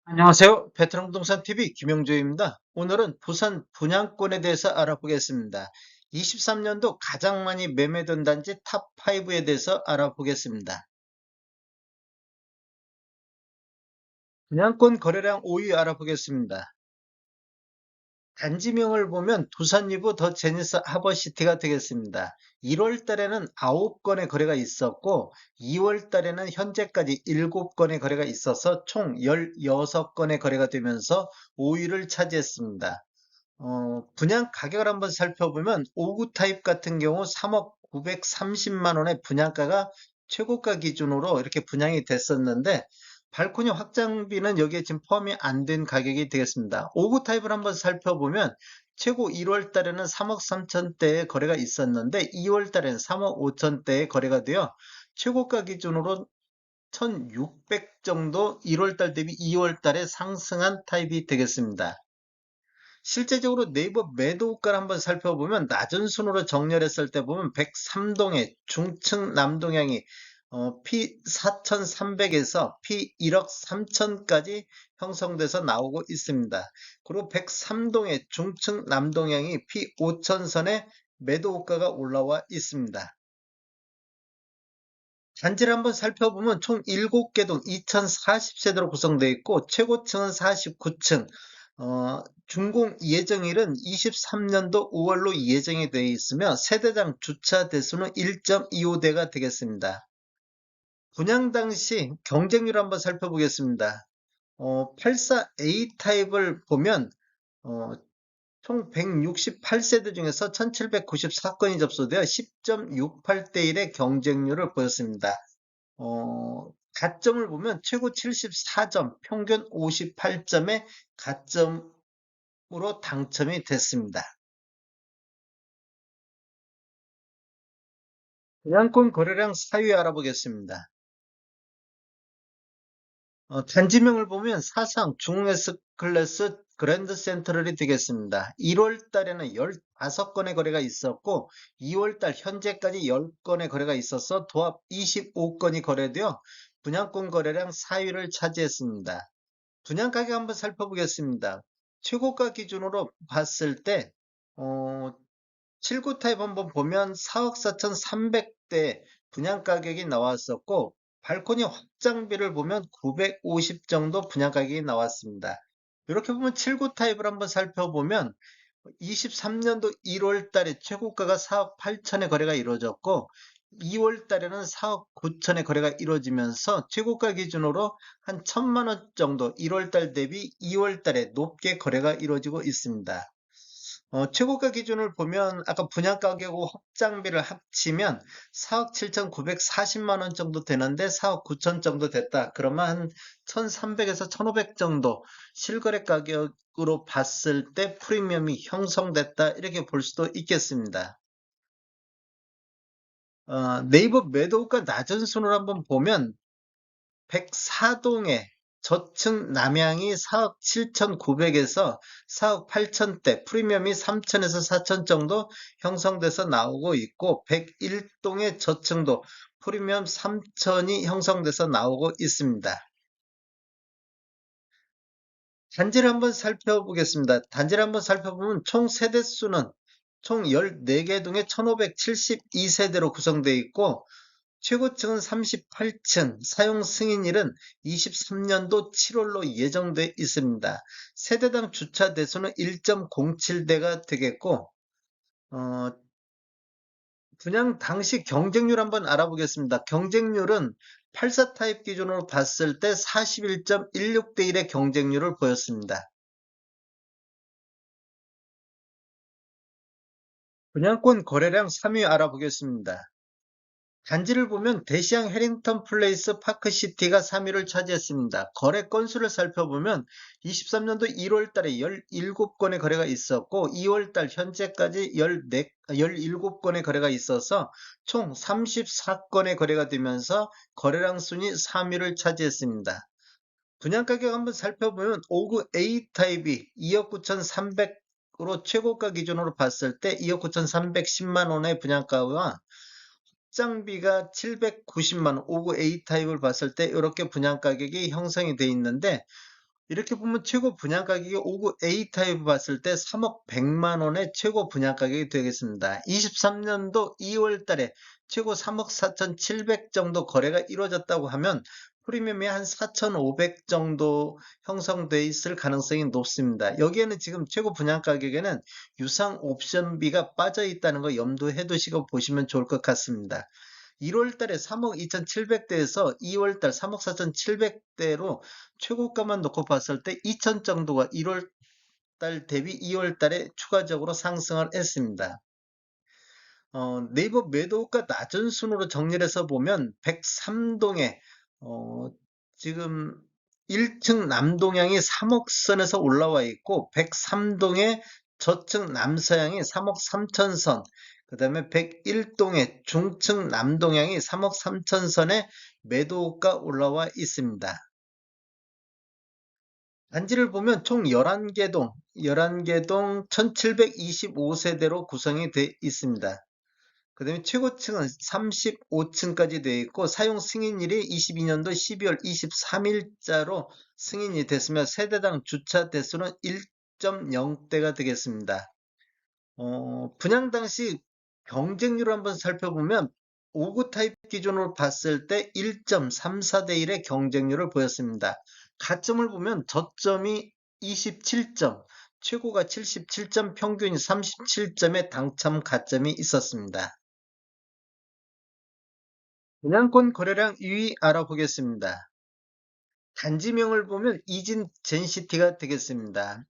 안녕하세요. 베트남 부동산 TV 김영조입니다. 오늘은 부산 분양권에 대해서 알아보겠습니다. 23년도 가장 많이 매매된 단지 탑5에 대해서 알아보겠습니다. 분양권 거래량 5위 알아보겠습니다. 단지명을 보면 두산 리브 더 제니스 하버시티가 되겠습니다. 1월 달에는 9건의 거래가 있었고 2월 달에는 현재까지 7건의 거래가 있어서 총 16건의 거래가 되면서 5위를 차지했습니다. 분양 가격을 한번 살펴보면 5구 타입 같은 경우 3억 930만 원의 분양가가 최고가 기준으로 이렇게 분양이 됐었는데 발코니 확장비는 여기에 지금 포함이 안 된 가격이 되겠습니다. 5구 타입을 한번 살펴보면 최고 1월 달에는 3억 3천대의 거래가 있었는데 2월 달에는 3억 5천대의 거래가 되어 최고가 기준으로 1600 정도 1월 달 대비 2월 달에 상승한 타입이 되겠습니다. 실제적으로 네이버 매도가를 한번 살펴보면 낮은 순으로 정렬했을 때 보면 103동의 중층 남동향이 P 4,300에서 P 1억 3천까지 형성돼서 나오고 있습니다. 그리고 103동의 중층 남동향이 P 5천선에 매도가가 올라와 있습니다. 단지를 한번 살펴보면 총 7개 동 2040세대로 구성되어 있고 최고층은 49층, 준공 예정일은 23년도 5월로 예정이 되어 있으며 세대당 주차 대수는 1.25대가 되겠습니다. 분양 당시 경쟁률 한번 살펴보겠습니다. 84A 타입을 보면 어, 총 168세대 중에서 1794건이 접수되어 10.68대 1의 경쟁률을 보였습니다. 가점을 보면 최고 74점, 평균 58점의 가점으로 당첨이 됐습니다. 분양권 거래량 4위 알아보겠습니다. 단지명을 보면 사상 중S 클래스 그랜드 센트럴이 되겠습니다. 1월 달에는 15건의 거래가 있었고 2월 달 현재까지 10건의 거래가 있어서 도합 25건이 거래되어 분양권 거래량 4위를 차지했습니다. 분양 가격 한번 살펴보겠습니다. 최고가 기준으로 봤을 때 어, 7구 타입 한번 보면 4억 4,300대 분양 가격이 나왔었고 발코니 확장비를 보면 950 정도 분양 가격이 나왔습니다. 이렇게 보면 7구 타입을 한번 살펴보면 23년도 1월 달에 최고가가 4억 8천의 거래가 이루어졌고 2월 달에는 4억 9천의 거래가 이루어지면서 최고가 기준으로 한 1천만 원 정도 1월 달 대비 2월 달에 높게 거래가 이루어지고 있습니다. 최고가 기준을 보면 아까 분양 가격하고 확장비를 합치면 4억 7,940만 원 정도 되는데 4억 9천 정도 됐다. 그러면 한 1,300에서 1,500 정도 실거래 가격으로 봤을 때 프리미엄이 형성됐다. 이렇게 볼 수도 있겠습니다. 네이버 매도가 낮은 순으로 한번 보면 104동의 저층 남향이 4억 7,900에서 4억 8천대, 프리미엄이 3천에서 4천 정도 형성돼서 나오고 있고 101동의 저층도 프리미엄 3천이 형성돼서 나오고 있습니다. 단지를 한번 살펴보겠습니다. 단지를 한번 살펴보면 총 세대수는 총 14개 동에 1572세대로 구성되어 있고 최고층은 38층, 사용 승인일은 23년도 7월로 예정돼 있습니다. 세대당 주차 대수는 1.07대가 되겠고, 어, 분양 당시 경쟁률 한번 알아보겠습니다. 경쟁률은 84 타입 기준으로 봤을 때 41.16대 1의 경쟁률을 보였습니다. 분양권 거래량 3위 알아보겠습니다. 단지를 보면 대시양 해링턴 플레이스 파크시티가 3위를 차지했습니다. 거래 건수를 살펴보면 23년도 1월 달에 17건의 거래가 있었고 2월 달 현재까지 17건의 거래가 있어서 총 34건의 거래가 되면서 거래량 순위 3위를 차지했습니다. 분양가격 한번 살펴보면 5구 A 타입이 2억 9,300으로 최고가 기준으로 봤을 때 2억 9,310만 원의 분양가와 확장비가 790만 원, 59A 타입을 봤을 때 이렇게 분양 가격이 형성이 돼 있는데 이렇게 보면 최고 분양 가격이 5구 A타입 봤을 때 3억 100만 원의 최고 분양 가격이 되겠습니다. 23년도 2월 달에 최고 3억 4,700 정도 거래가 이루어졌다고 하면 프리미엄이 한 4,500 정도 형성돼 있을 가능성이 높습니다. 여기에는 지금 최고 분양 가격에는 유상 옵션비가 빠져 있다는 거 염두해 두시고 보시면 좋을 것 같습니다. 1월 달에 3억 2,700대에서 2월 달 3억 4,700대로 최고가만 놓고 봤을 때 2천 정도가 1월 달 대비 2월 달에 추가적으로 상승을 했습니다. 네이버 매도가 낮은 순으로 정리를 해서 보면 103동에 지금 1층 남동향이 3억 선에서 올라와 있고 103동에 저층 남서향이 3억 3천 선, 그 다음에 101동의 중층 남동향이 3억 3천 선에 매도가 올라와 있습니다. 단지를 보면 총 11개 동 1725세대로 구성이 되어 있습니다. 그 다음에 최고층은 35층까지 되어 있고 사용 승인일이 22년도 12월 23일자로 승인이 됐으며 세대당 주차 대수는 1.0대가 되겠습니다. 분양 당시 경쟁률을 한번 살펴보면 5구 타입 기준으로 봤을 때 1.34대 1의 경쟁률을 보였습니다. 가점을 보면 저점이 27점, 최고가 77점, 평균이 37점의 당첨 가점이 있었습니다. 분양권 거래량 2위 알아보겠습니다. 단지명을 보면 이진 젠시티가 되겠습니다.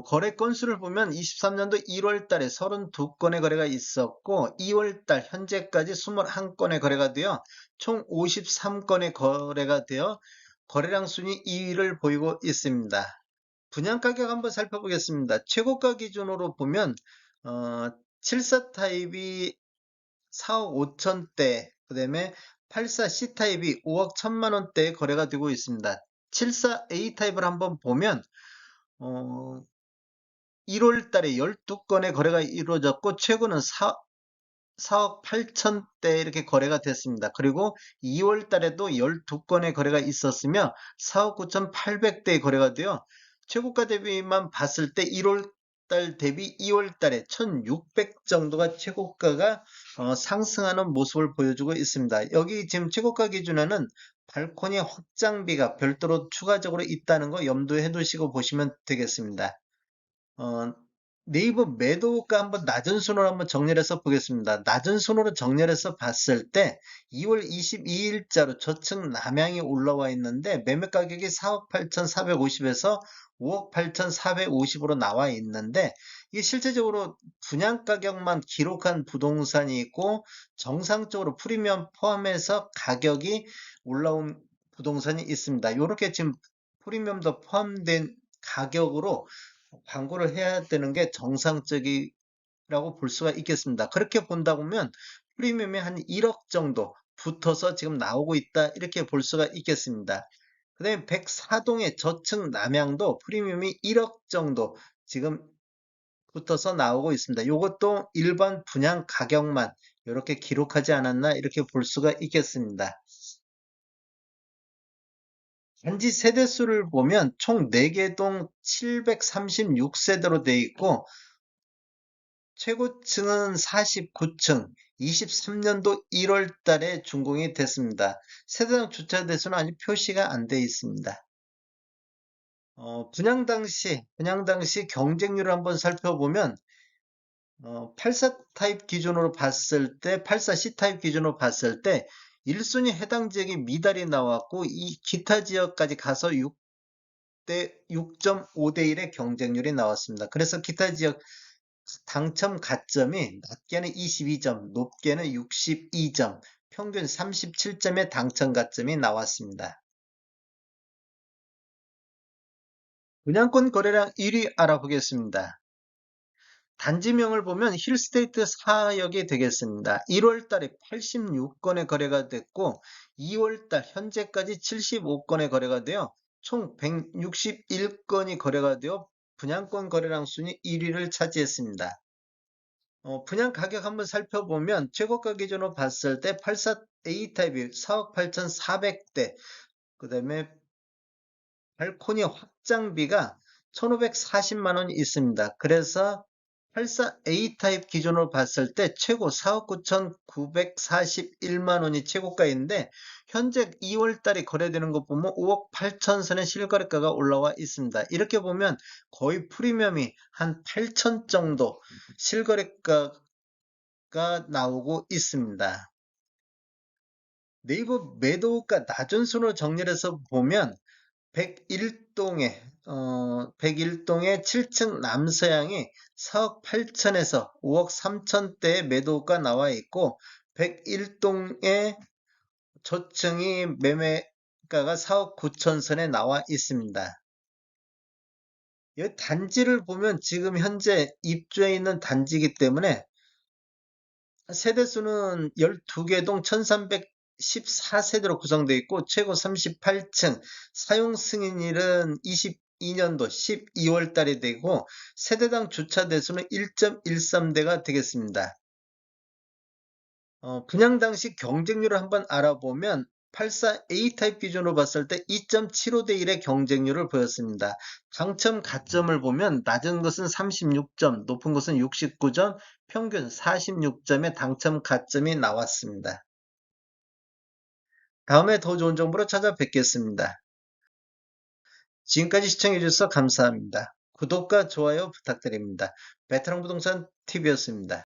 거래 건수를 보면 23년도 1월 달에 32건의 거래가 있었고 2월 달 현재까지 21건의 거래가 되어 총 53건의 거래가 되어 거래량 순위 2위를 보이고 있습니다. 분양 가격 한번 살펴보겠습니다. 최고가 기준으로 보면 74 타입이 4억 5천대, 그 다음에 84C 타입이 5억 1천만 원대에 거래가 되고 있습니다. 74A 타입을 한번 보면 1월 달에 12건의 거래가 이루어졌고 최고는 4억 8천대 이렇게 거래가 됐습니다. 그리고 2월 달에도 12건의 거래가 있었으며 4억 9,800대의 거래가 되어 최고가 대비만 봤을 때 1월 달 대비 2월 달에 1,600 정도가 최고가가 상승하는 모습을 보여주고 있습니다. 여기 지금 최고가 기준에는 발코니 확장비가 별도로 추가적으로 있다는 거 염두에 두시고 보시면 되겠습니다. 어, 네이버 매도가 한번 낮은 순으로 한번 정리를 해서 보겠습니다. 낮은 순으로 정리를 해서 봤을 때 2월 22일자로 저층 남향이 올라와 있는데 매매 가격이 4억 8,450에서 5억 8,450으로 나와 있는데 이게 실제적으로 분양 가격만 기록한 부동산이 있고 정상적으로 프리미엄 포함해서 가격이 올라온 부동산이 있습니다. 이렇게 지금 프리미엄도 포함된 가격으로 광고를 해야 되는 게 정상적이라고 볼 수가 있겠습니다. 그렇게 본다 보면 프리미엄이 한 1억 정도 붙어서 지금 나오고 있다 이렇게 볼 수가 있겠습니다. 그 다음에 104동의 저층 남향도 프리미엄이 1억 정도 지금 붙어서 나오고 있습니다. 이것도 일반 분양 가격만 이렇게 기록하지 않았나 이렇게 볼 수가 있겠습니다. 단지 세대수를 보면 총 4개 동 736세대로 되어 있고 최고층은 49층, 23년도 1월 달에 준공이 됐습니다. 세대당 주차 대수는 아직 표시가 안 돼 있습니다. 분양 당시 경쟁률을 한번 살펴보면 84 타입 기준으로 봤을 때, 84C 타입 기준으로 봤을 때 1순위 해당 지역이 미달이 나왔고 이 기타 지역까지 가서 6.5대 1의 경쟁률이 나왔습니다. 그래서 기타 지역 당첨 가점이 낮게는 22점, 높게는 62점, 평균 37점의 당첨 가점이 나왔습니다. 분양권 거래량 1위 알아보겠습니다. 단지명을 보면 힐스테이트 4역이 되겠습니다. 1월 달에 86건의 거래가 됐고 2월 달 현재까지 75건의 거래가 되어 총 161건이 거래가 되어 분양권 거래량 순위 1위를 차지했습니다. 분양 가격 한번 살펴보면 최고가 기준으로 봤을 때 84A 타입이 4억 8,400대, 그 다음에 발코니 확장비가 1,540만 원이 있습니다. 그래서 84A 타입 기준으로 봤을 때 최고 4억 9,941만 원이 최고가인데 현재 2월 달에 거래되는 거 보면 5억 8천 선의 실거래가가 올라와 있습니다. 이렇게 보면 거의 프리미엄이 한 8천 정도 실거래가가 나오고 있습니다. 네이버 매도가 낮은 순으로 정리를 해서 보면 101동의 7층 남서양이 4억 8천에서 5억 3천대의 매도가 나와 있고 101동의 저층이 매매가가 4억 9천 선에 나와 있습니다. 이 단지를 보면 지금 현재 입주해 있는 단지이기 때문에 세대수는 12개 동 1314세대로 구성되어 있고 최고 38층, 사용 승인일은 22년도 12월 달에 되고 세대당 주차 대수는 1.13대가 되겠습니다. 분양 당시 경쟁률을 한번 알아보면 84A 타입 기준으로 봤을 때 2.75대 1의 경쟁률을 보였습니다. 당첨 가점을 보면 낮은 것은 36점, 높은 것은 69점, 평균 46점의 당첨 가점이 나왔습니다. 다음에 더 좋은 정보로 찾아뵙겠습니다. 지금까지 시청해주셔서 감사합니다. 구독과 좋아요 부탁드립니다. 베테랑 부동산 TV였습니다.